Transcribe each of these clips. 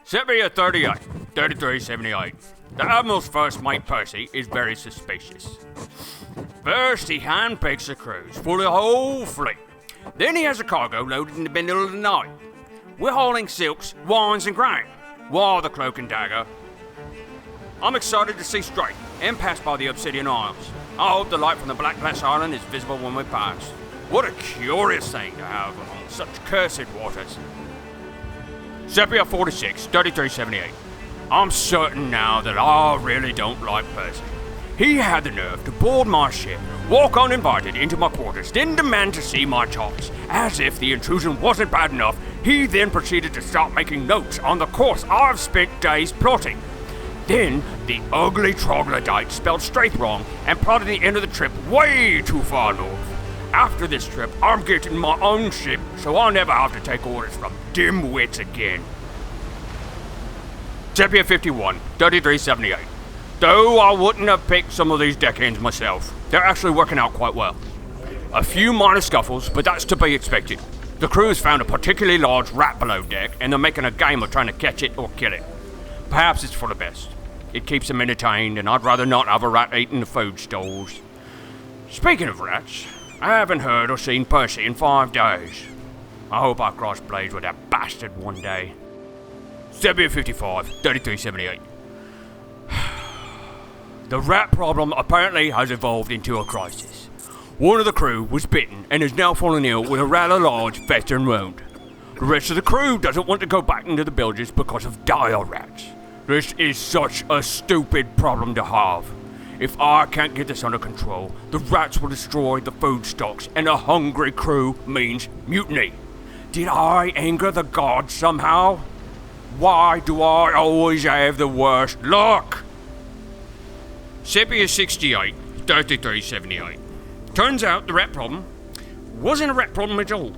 Sepia 38, 3378. The Admiral's first mate Percy is very suspicious. First, he handpicks a cruise for the whole fleet. Then he has a cargo loaded in the middle of the night. We're hauling silks, wines and grain, while the Cloak and Dagger. I'm excited to see straight and pass by the Obsidian Isles. I hope the light from the Black Glass Island is visible when we pass. What a curious thing to have along such cursed waters. Sepia 46, 3378. I'm certain now that I really don't like Percy. He had the nerve to board my ship, walk uninvited into my quarters, then demand to see my charts. As if the intrusion wasn't bad enough, he then proceeded to start making notes on the course I've spent days plotting. Then, the ugly troglodyte spelled straight wrong and plotted the end of the trip way too far north. After this trip, I'm getting my own ship, so I'll never have to take orders from dimwits again. Sepia 51, 3378. Though I wouldn't have picked some of these deckhands myself, they're actually working out quite well. A few minor scuffles, but that's to be expected. The crew has found a particularly large rat below deck, and they're making a game of trying to catch it or kill it. Perhaps it's for the best. It keeps them entertained, and I'd rather not have a rat eating the food stalls. Speaking of rats, I haven't heard or seen Percy in 5 days. I hope I cross blades with that bastard one day. Sepia 55, 3378. The rat problem apparently has evolved into a crisis. One of the crew was bitten and is now falling ill with a rather large festering wound. The rest of the crew doesn't want to go back into the bilges because of dire rats. This is such a stupid problem to have. If I can't get this under control, the rats will destroy the food stocks, and a hungry crew means mutiny. Did I anger the gods somehow? Why do I always have the worst luck? Sepia 68, 3378. Turns out the rat problem wasn't a rat problem at all.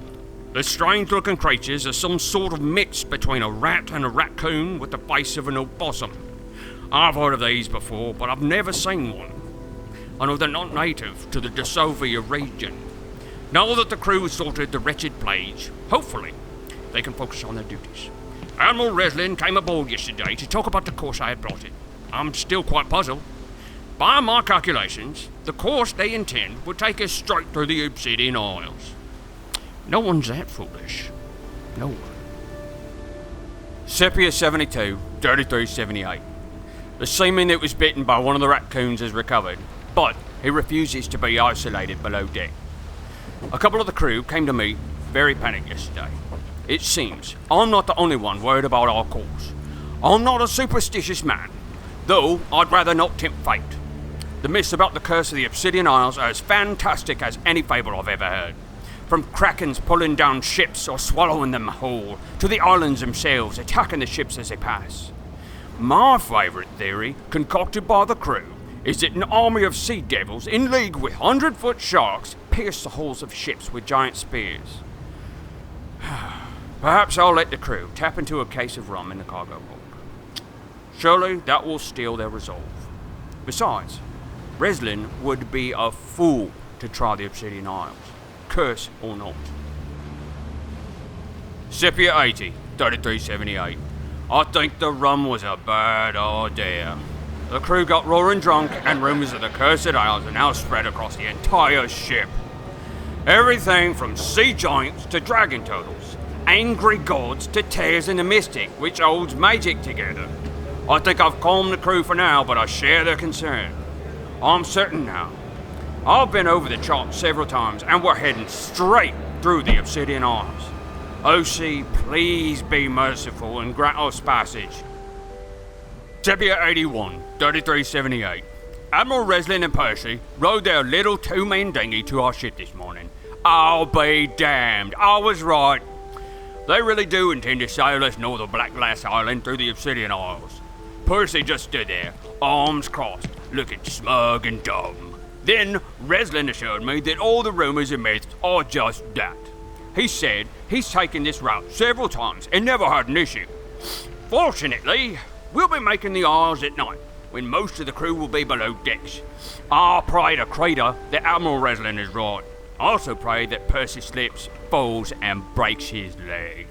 The strange-looking creatures are some sort of mix between a rat and a raccoon with the face of an opossum. I've heard of these before, but I've never seen one. I know they're not native to the DeSovia region. Now that the crew has sorted the wretched plague, hopefully they can focus on their duties. Admiral Reslin came aboard yesterday to talk about the course I had plotted. I'm still quite puzzled. By my calculations, the course they intend would take us straight through the Obsidian Isles. No one's that foolish. No one. Sepia 72, 3378. The seaman that was bitten by one of the raccoons has recovered, but he refuses to be isolated below deck. A couple of the crew came to me very panicked yesterday. It seems I'm not the only one worried about our course. I'm not a superstitious man, though I'd rather not tempt fate. The myths about the curse of the Obsidian Isles are as fantastic as any fable I've ever heard. From krakens pulling down ships or swallowing them whole, to the islands themselves attacking the ships as they pass. My favourite theory, concocted by the crew, is that an army of sea devils in league with 100-foot sharks pierce the hulls of ships with giant spears. Perhaps I'll let the crew tap into a case of rum in the cargo hold. Surely that will steel their resolve. Besides, Reslin would be a fool to try the Obsidian Isles, curse or not. Sepia 80, 3378. I think the rum was a bad idea. The crew got roaring drunk, and rumours of the cursed isles are now spread across the entire ship. Everything from sea giants to dragon turtles, angry gods to tears in the mystic, which holds magic together. I think I've calmed the crew for now, but I share their concern. I'm certain now. I've been over the chart several times, and we're heading straight through the Obsidian Isles. OC, please be merciful and grant us passage. Sepia 81, 3378. Admiral Reslin and Percy rode their little two-man dinghy to our ship this morning. I'll be damned, I was right. They really do intend to sail us north of Black Glass Island through the Obsidian Isles. Percy just stood there, arms crossed, looking smug and dumb. Then Reslin assured me that all the rumours and myths are just that. He said he's taken this route several times and never had an issue. Fortunately, we'll be making the Isles at night, when most of the crew will be below decks. I pray to Crater that Admiral Reslin is right. I also pray that Percy slips, falls, and breaks his leg.